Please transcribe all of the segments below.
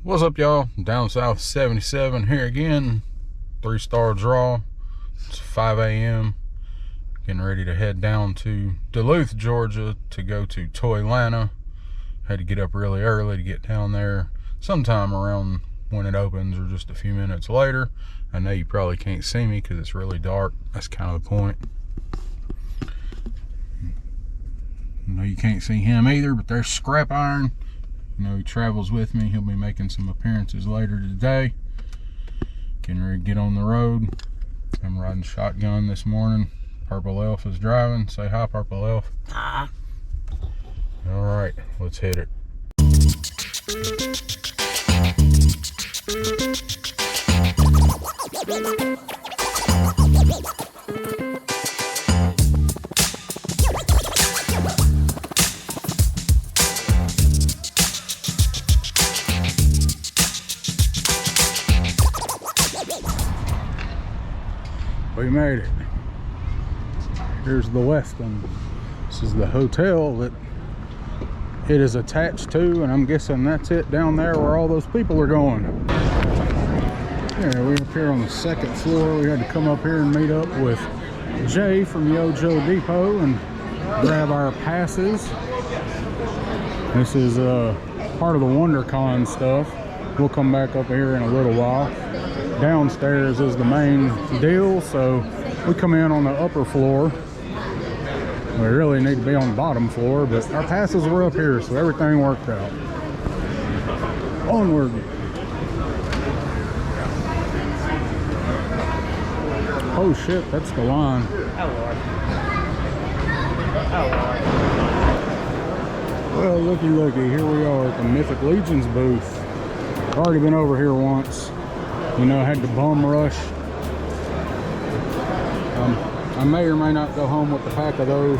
What's up, y'all? Down South 77 here again. 3-star draw. It's 5 a.m. Getting ready to head down to Duluth, Georgia to go to Toylanta. Had to get up really early to get down there sometime around when it opens or just a few minutes later. I know you probably can't see me because it's really dark. That's kind of the point. I know you can't see him either, but there's Scrap Iron. You know, he travels with me. He'll be making some appearances later today. Getting ready to get on the road. I'm riding shotgun this morning. Purple Elf is driving. Say hi, Purple Elf. Hi. All right, let's hit it. We made it. Here's the Westin. This is the hotel that it is attached to, and I'm guessing that's it down there where all those people are going. Yeah, we're up here on the second floor. We had to come up here and meet up with Jay from Yojo Depot and grab our passes. This is part of the WonderCon stuff. We'll come back up here in a little while. Downstairs is the main deal, so we come in on the upper floor. We really need to be on the bottom floor, but our passes were up here, so everything worked out. Onward. Oh shit, that's the line. Oh Lord. Oh Lord. Well, looky, here we are at the Mythic Legions booth. I've already been over here once. You know, I had to bum rush. I may or may not go home with a pack of those.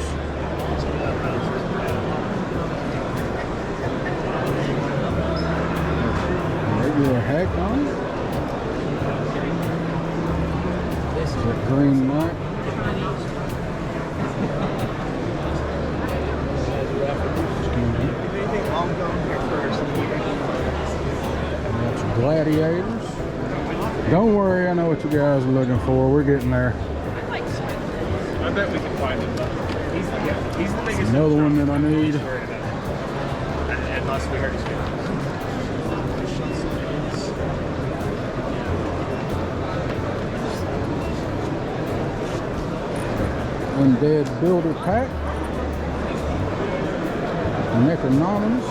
Regular hack on. This is a green light. Gladiators. Don't worry, I know what you guys are looking for. We're getting there. I bet we can find him. He's the biggest. Another one that I need. Unless we heard his name. Undead Builder Pack. Necronomicus.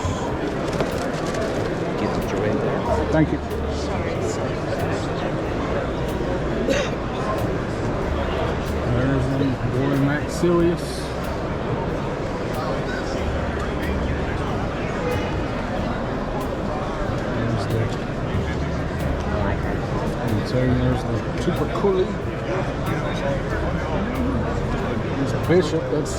Get the joy in there. Thank you. There's the boy Maxilius. There's the Super Coolie. There's a Bishop. That's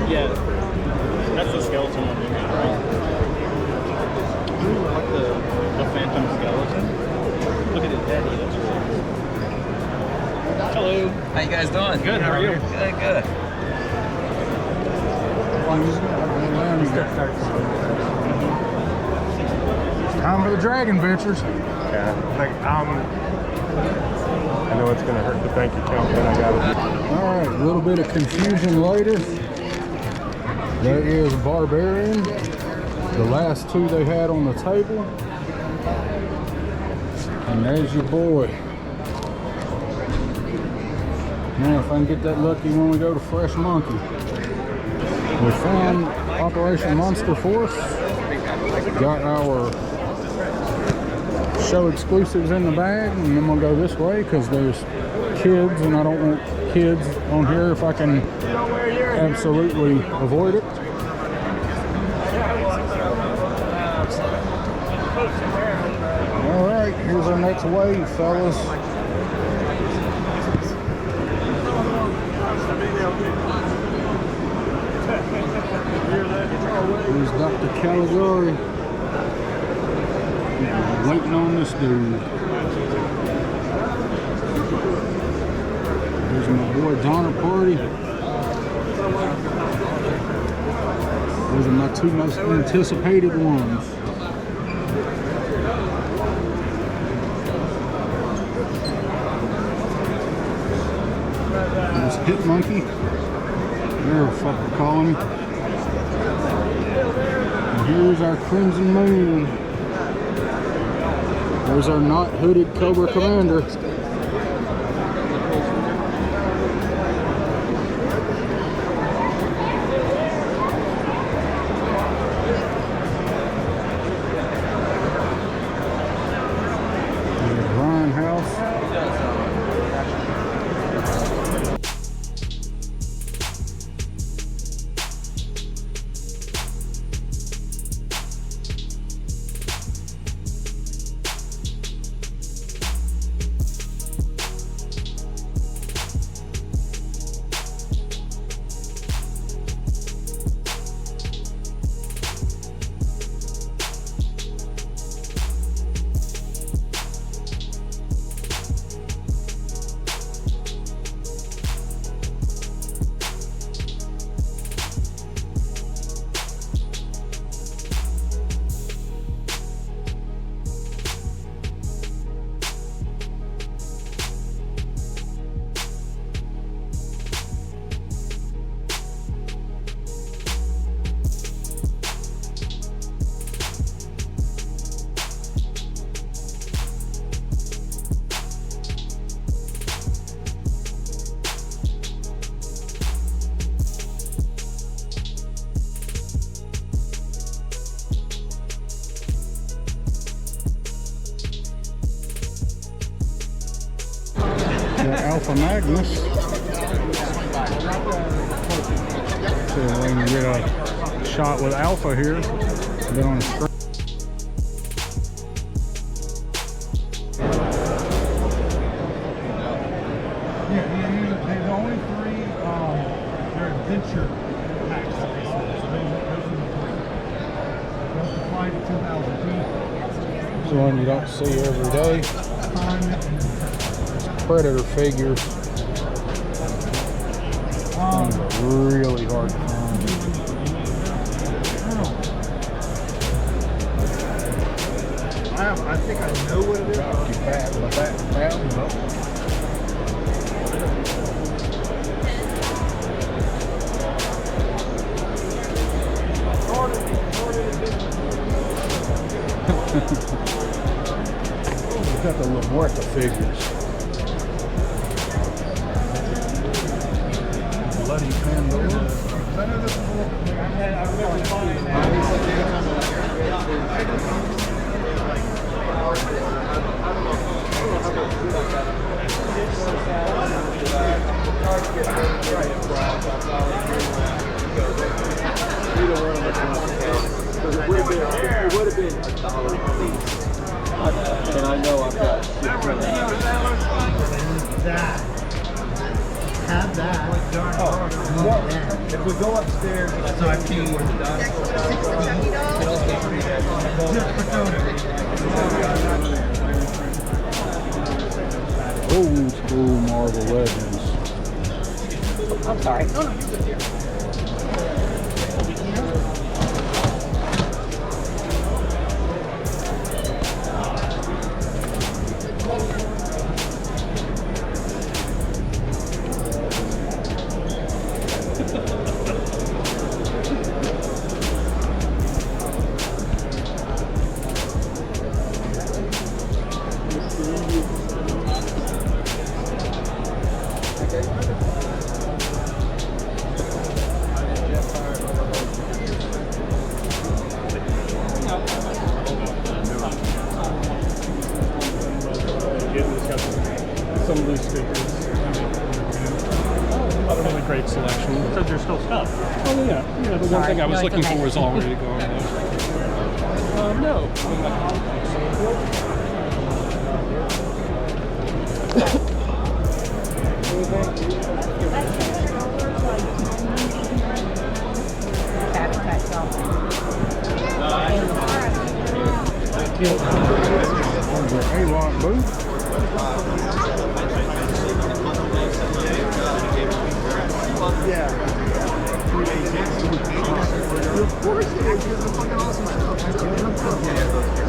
Yeah, that's the skeleton one we got, right? Ooh, I like the phantom skeleton. Look at his head, he looks really cool. Hello. How you guys doing? Good, how are you? Good, good. time for the Dragon Ventures. Yeah, like, I know it's gonna hurt the bank account, but I got it. All right, a little bit of confusion later. That is Barbarian. The last two they had on the table. And there's your boy. Now, if I can get that lucky when we go to Fresh Monkey. We found Operation Monster Force. Got our show exclusives in the bag, and then we'll go this way because there's kids, and I don't want kids on here if I can absolutely avoid it. All right, here's our next wave, fellas. Here's Dr. Caligari. Waiting on this dude. There's my boy Donner Party. Those are my two most anticipated ones. There's Hit Monkey. Whatever the fuck we're calling him. And here's our Crimson Moon. There's our not hooded Cobra Commander. Alpha Magnus. So we can get a shot with Alpha here. Been on a string. Yeah, there's only three. They're adventure packs. So those are the three. Those to fly to 2,000 feet. It's one you don't see every day. Predator figures. Things are really hard to find. I think I know what it is. Keep that, but that We've got the Laborta figures. Bloody Pandora. It would have been $1 at least. And I know I've got that. Have that. If we go upstairs, so I've seen where the old school Marvel Legends. I'm sorry. some of these stickers. A really great selection. Said there's still stuff. Oh yeah, yeah. The one thing I was looking for was all ready to go on those. No. A-Lock booth. Of course, you guys are fucking awesome.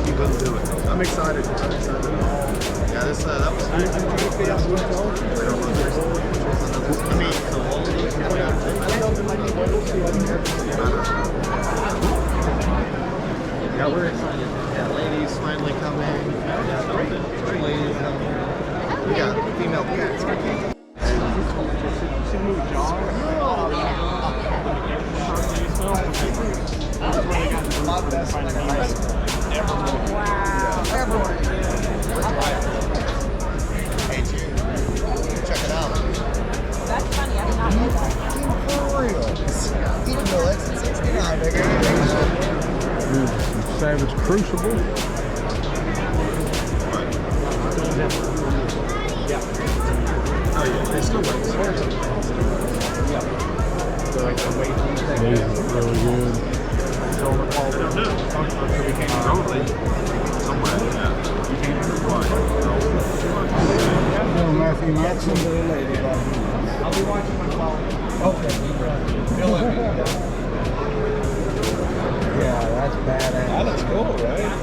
He couldn't do it. I'm excited. Yeah, this that was. I mean, so all of those Yeah, we're excited. Yeah, ladies finally coming. Ladies coming. We got female cats. Hey, June, check it out. That's funny. I did not know that. For real. Even though that's at 69, nigga. Here's some Savage Crucible. Oh, yeah, they still work. These are really good. Hello, Matthew Matson. I'll be watching my phone. Okay. Yeah, that's badass. That looks cool, right?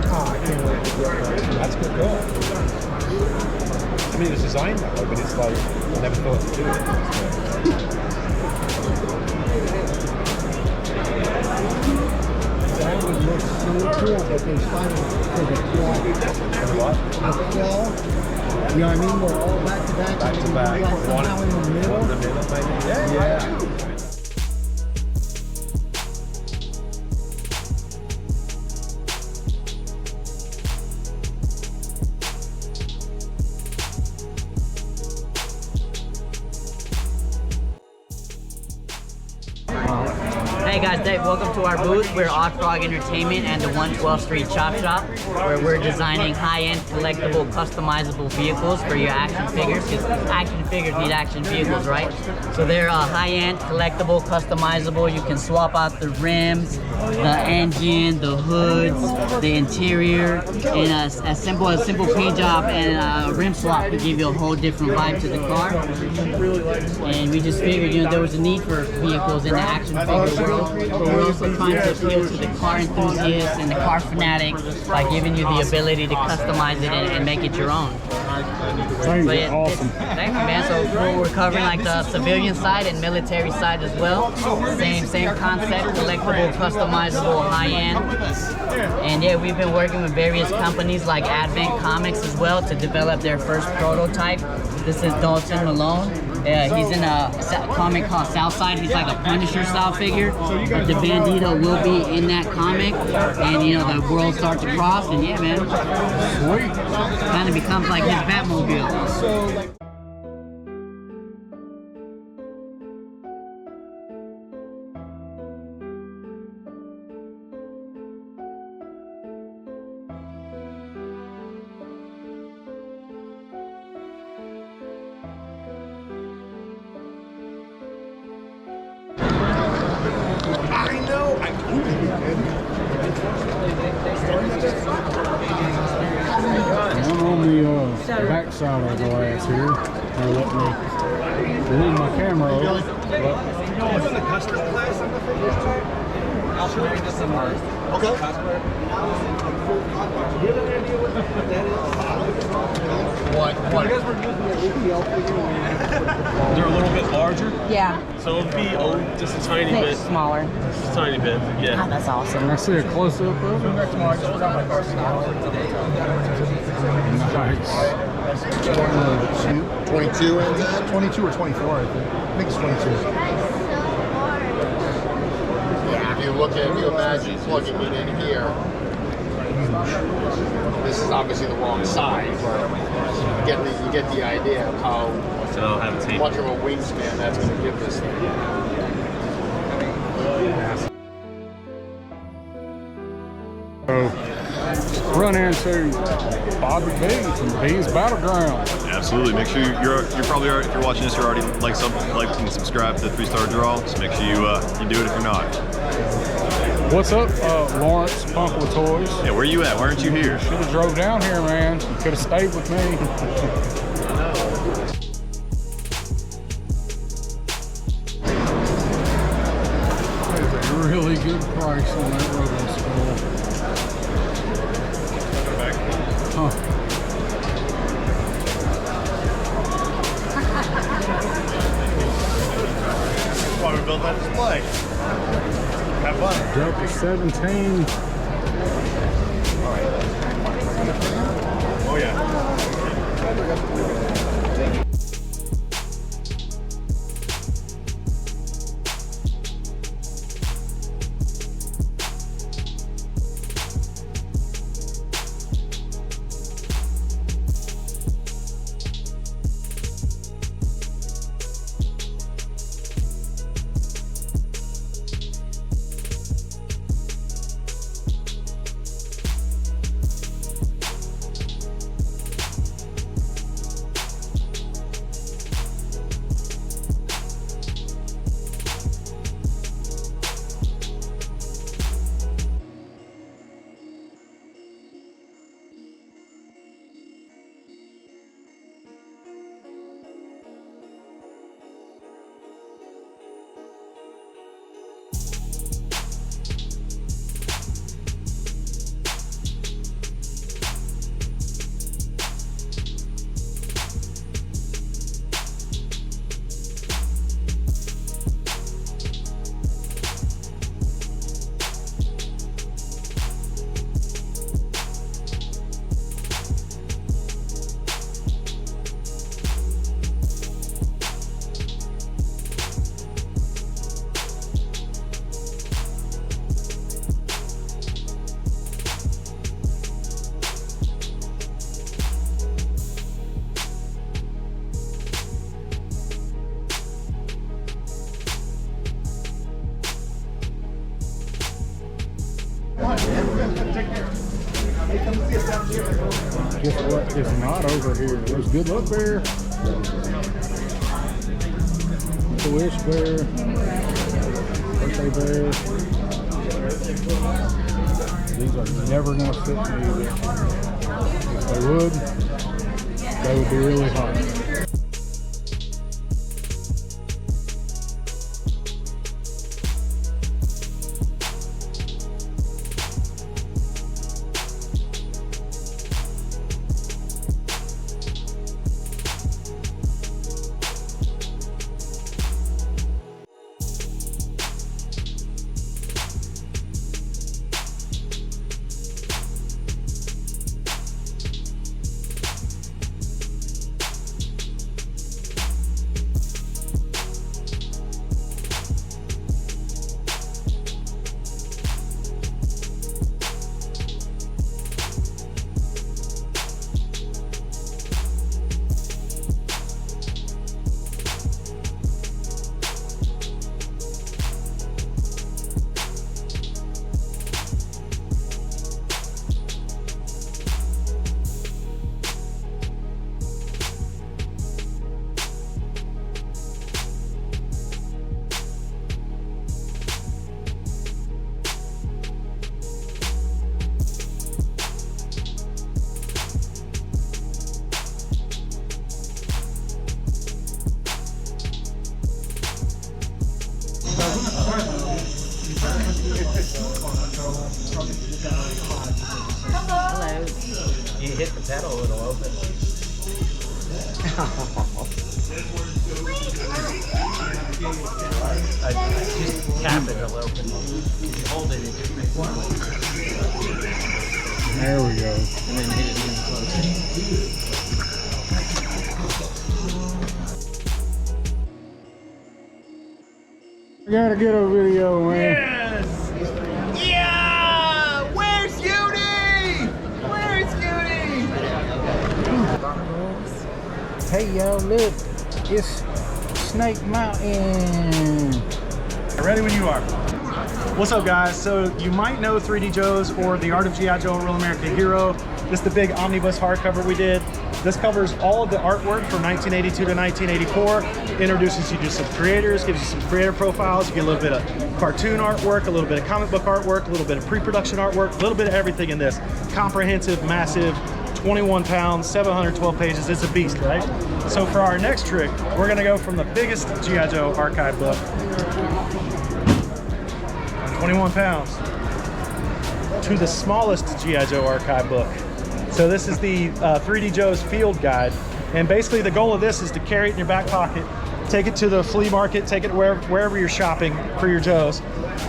Oh, I can't wait to get that. That's good goal. I mean, it's designed that way, but it's like, I never thought to do it. That would look so cool, but they finally take a claw. What? A claw. You know what I mean? We're all back to back. Back to back. Like somehow in the middle. In the middle, maybe? Yeah. Hey guys, Dave, welcome to our booth. We're Odd Frog Entertainment and the 112th Street Chop Shop, where we're designing high-end collectible customizable vehicles for your action figures, because action figures need action vehicles, right? So they're high-end, collectible, customizable. You can swap out the rims, the engine, the hoods, the interior, and a simple paint job and a rim swap could give you a whole different vibe to the car. And we just figured, you know, there was a need for vehicles in the action figure world, but we're also trying to appeal to the car enthusiast and the car fanatic by giving you the ability to customize it and make it your own. Things So are yeah, awesome. thank you, man. So we're covering like the civilian side and military side as well. Same concept, collectible, customizable, high end. And yeah, we've been working with various companies like Advent Comics as well to develop their first prototype. This is Dalton Malone. He's in a comic called Southside. He's like a Punisher style figure. But the Bandito will be in that comic, and you know the worlds start to cross. And yeah, man, Sweet. kind of becomes like his Batmobile. I know. I I'm on the back side of the glass here. They're letting me leave my camera over. But the custom class on the figures too? I'll show you this tomorrow. Okay. Do you have any idea what that is? What? You guys were using the ATL figure? They're a little bit larger, Yeah, so it'll be just a tiny bit. smaller. Just a tiny bit, yeah. Oh, that's awesome. can I see a close up of it? Nice. 22 and that? 22 or 24, I think. I think it's 22. Yeah, if you imagine plugging it in here, this is obviously the wrong size, but you get the idea of how So have it much of a wingspan that's going to give this thing. So, run into Bobby B from B's Battleground. Absolutely. Make sure you're probably already, if you're watching this, you're already like and subscribe to 3-Star Draw. So make sure you do it if you're not. What's up, Lawrence Punkle Toys? Yeah, where you at? Why aren't you here? Should have drove down here, man. You could have stayed with me. good price on that Robo Skull. Huh. That's why we built that display. Have fun. Delta 17. Oh yeah. Guess what is not over here? There's Good Luck Bear, the Wish Bear, Birthday Bear. These are never going to fit me. If they would be really hot. Hello. You hit the pedal, it'll open. Just tap it, it'll open. If you hold it, it just makes noise. There we go. And then hit it even closer. I gotta get a video, man. Yes! Yeah! Where's Cutie? Where's Cutie? Hey y'all, look, it's Snake Mountain. Ready when you are. What's up, guys? So you might know 3D Joe's or The Art of G.I. Joe: Real American Hero. This is the big omnibus hardcover we did. This covers all of the artwork from 1982 to 1984, introduces you to some creators, gives you some creator profiles, you get a little bit of cartoon artwork, a little bit of comic book artwork, a little bit of pre-production artwork, a little bit of everything in this. Comprehensive, massive, 21 pounds, 712 pages, it's a beast, right? So for our next trick, we're gonna go from the biggest G.I. Joe archive book 21 pounds. To the smallest G.I. Joe archive book. So this is the 3D Joe's Field Guide. And basically the goal of this is to carry it in your back pocket, take it to the flea market, take it wherever you're shopping for your Joes.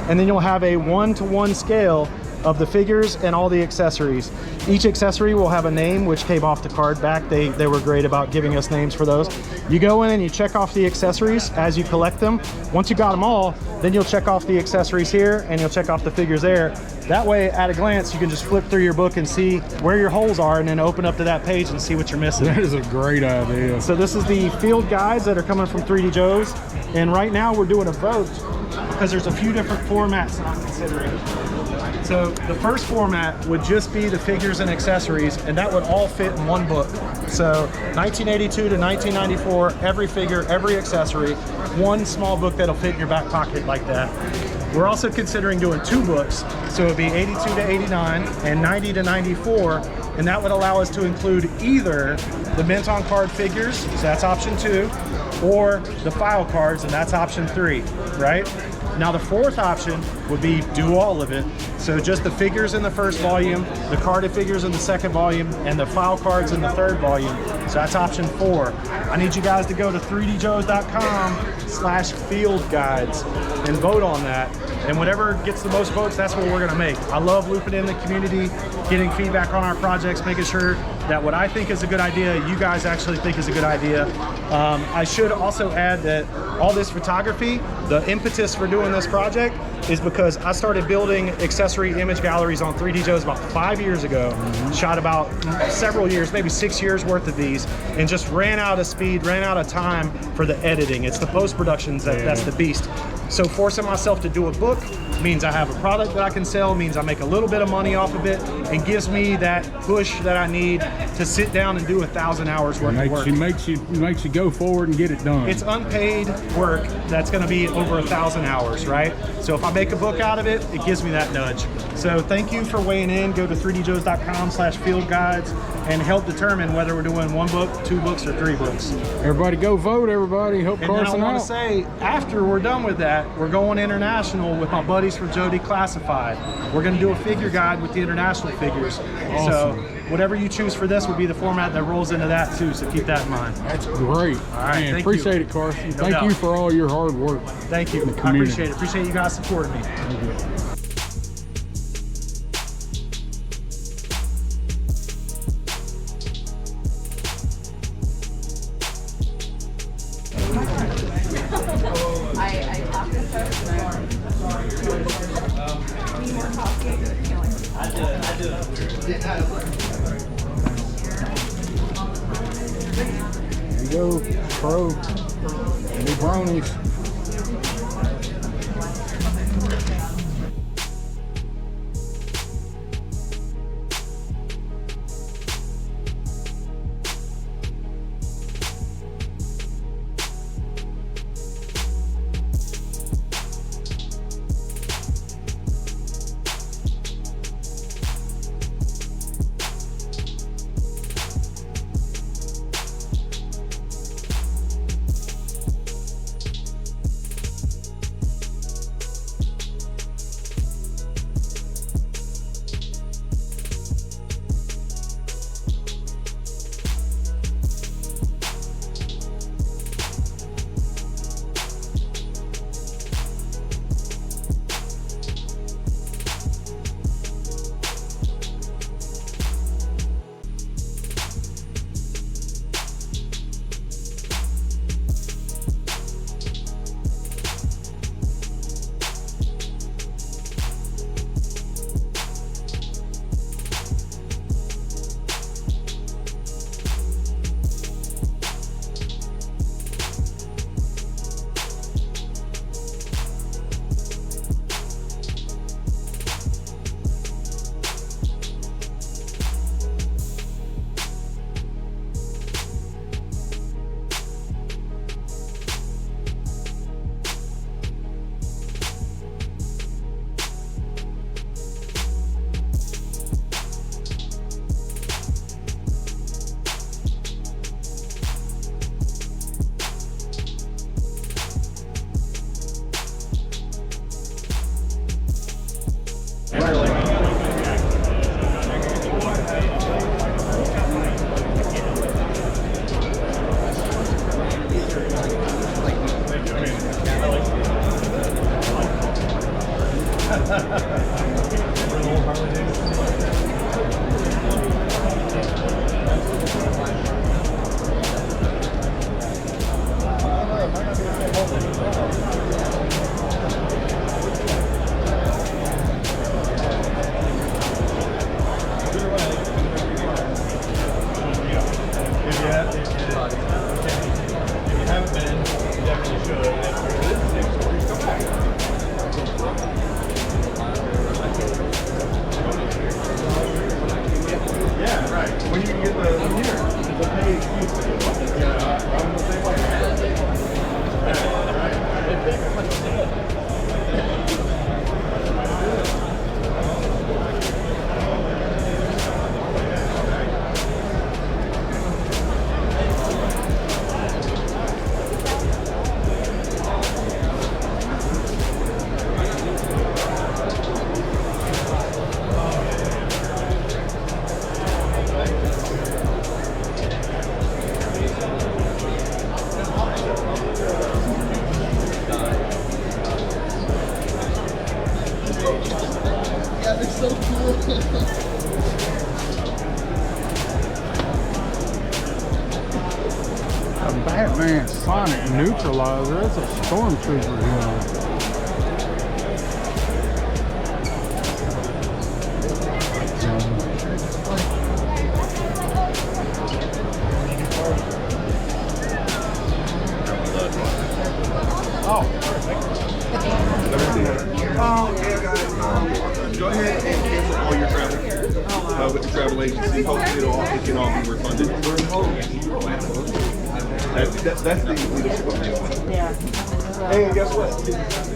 And then you'll have a 1-to-1 scale of the figures and all the accessories. Each accessory will have a name, which came off the card back. They were great about giving us names for those. You go in and you check off the accessories as you collect them. Once you got them all, then you'll check off the accessories here and you'll check off the figures there. That way, at a glance, you can just flip through your book and see where your holes are and then open up to that page and see what you're missing. That is a great idea. So this is the field guides that are coming from 3D Joe's. And right now we're doing a vote because there's a few different formats that I'm considering. So the first format would just be the figures and accessories, and that would all fit in one book. So 1982 to 1994, every figure, every accessory, one small book that'll fit in your back pocket like that. We're also considering doing 2 books, so it would be 82 to 89 and 90 to 94, and that would allow us to include either the mint on card figures, so that's option 2, or the file cards, and that's option 3, right? Now the 4th option would be do all of it. So just the figures in the first volume, the carded figures in the second volume, and the file cards in the 3rd volume. So that's option 4. I need you guys to go to 3djoes.com/fieldguides and vote on that. And whatever gets the most votes, that's what we're gonna make. I love looping in the community, getting feedback on our projects, making sure that what I think is a good idea, you guys actually think is a good idea. I should also add that all this photography, the impetus for doing this project is because I started building accessory image galleries on 3D Joe's about 5 years ago. Shot about several years, maybe 6 years worth of these, and just ran out of speed, ran out of time for the editing. It's the post-productions that's the beast. So forcing myself to do a book means I have a product that I can sell, means I make a little bit of money off of it, and gives me that push that I need to sit down and do 1,000 hours worth of work. It makes you go forward and get it done. It's unpaid work that's gonna be over 1,000 hours, right? So if I make a book out of it, it gives me that nudge. So thank you for weighing in. Go to 3djoes.com/fieldguides and help determine whether we're doing 1 book, 2 books, or 3 books. Everybody go vote, everybody. Help And then I Carson want out. to say, after we're done with that, we're going international with my buddies from Joe Declassified. We're going to do a figure guide with the international figures. Awesome. So whatever you choose for this will be the format that rolls into that too, so keep that in mind. That's great. All right, Man, thank appreciate you. it, Carson. No Thank doubt. you for all your hard work. Thank you. The I community. appreciate it. Appreciate you guys supporting me. Thank you. I talked to her. Need more coffee? I do it. There you go, Pro. New bronies. A Batman Sonic Neutralizer. That's a stormtrooper gun. Go ahead and cancel all your travel with the travel agency. Hopefully it can all be refunded. That's the leadership of this. Yeah. Hey, guess what?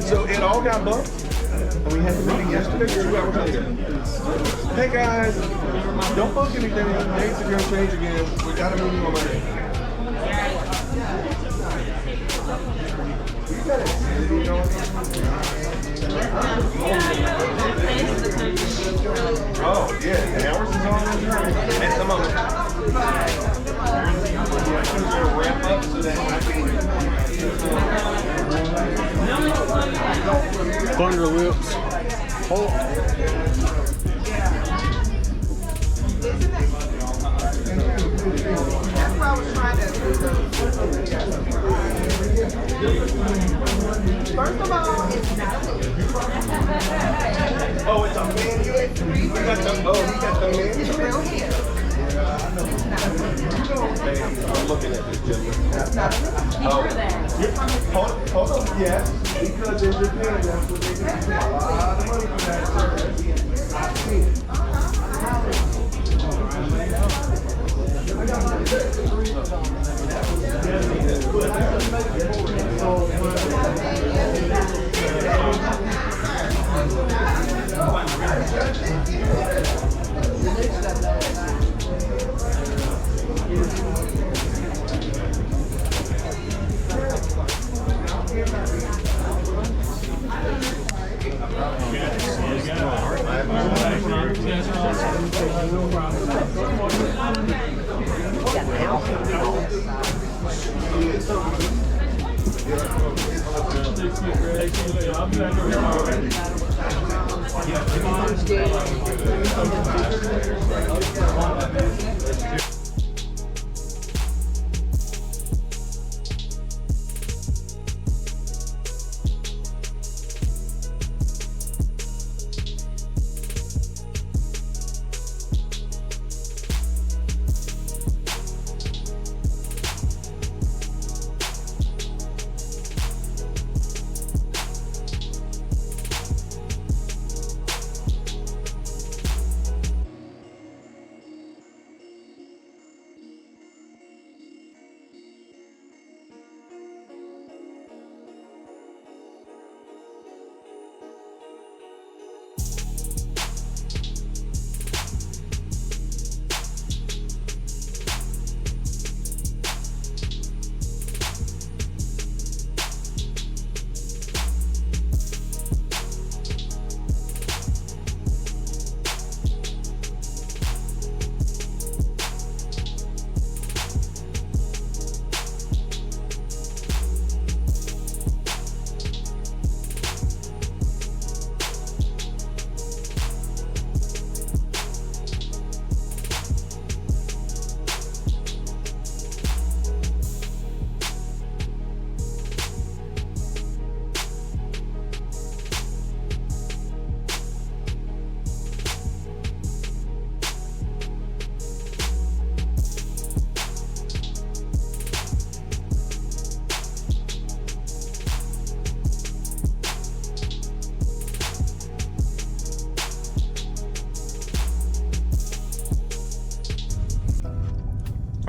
So it all got bumped, and we had the meeting yesterday, 2 hours later. Hey guys, don't book anything. Dates are gonna change again. We got a meeting on Monday. You got it. You know. Oh yeah, and ours is on at the moment. Wrap up so that Thunder Lips. That's what I was trying to First of all, it's not oh, it's a menu. He got the menu. It's real hair. I'm looking at this, gentlemen. It's not Hold on. Yes, because in Japan, that's what they do. They pay a lot of money for that service. I've seen it.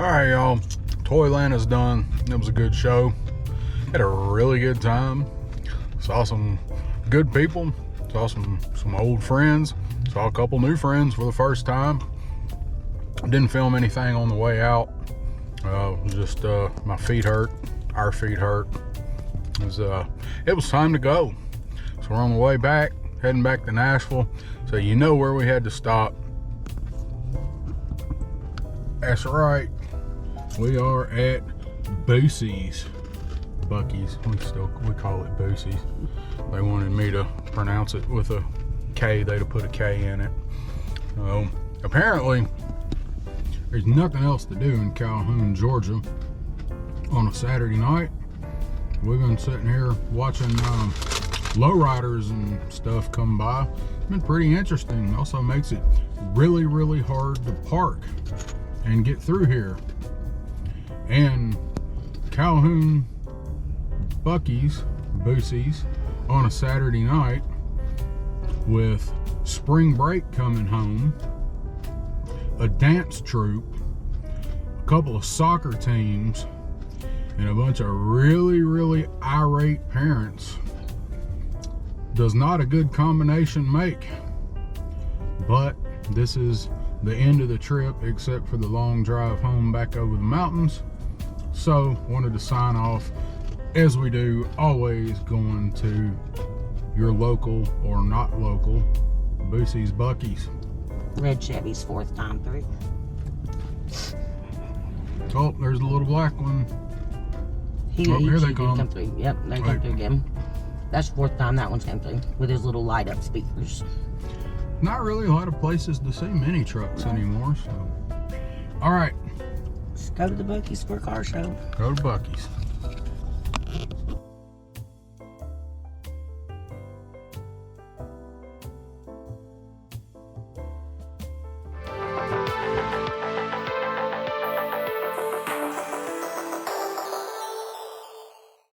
All right, y'all. Toylanta's done. It was a good show. Had a really good time. Saw some good people. Saw some old friends. Saw a couple new friends for the first time. Didn't film anything on the way out. Just my feet hurt. Our feet hurt. It was time to go. So we're on the way back, heading back to Nashville. So you know where we had to stop. That's right. We are at Boosie's. Bucky's. We call it Boosie's. They wanted me to pronounce it with a K. They'd have put a K in it. Apparently, there's nothing else to do in Calhoun, Georgia on a Saturday night. We've been sitting here watching lowriders and stuff come by. It's been pretty interesting. Also makes it really, really hard to park and get through here. And Calhoun Bucky's, Boosie's, on a Saturday night with spring break coming home, a dance troupe, a couple of soccer teams, and a bunch of really, really irate parents does not a good combination make. But this is the end of the trip, except for the long drive home back over the mountains. So wanted to sign off as we do, always going to your local or not local Boosie's Bucky's. Red Chevy's 4th time through. Oh, there's the little black one. Here they come. Through. Yep, they come through again. That's the 4th time that one's came through with his little light up speakers. Not really a lot of places to see mini trucks anymore. So, all right, Let's go to the Bucky's for a car show. go to Bucky's.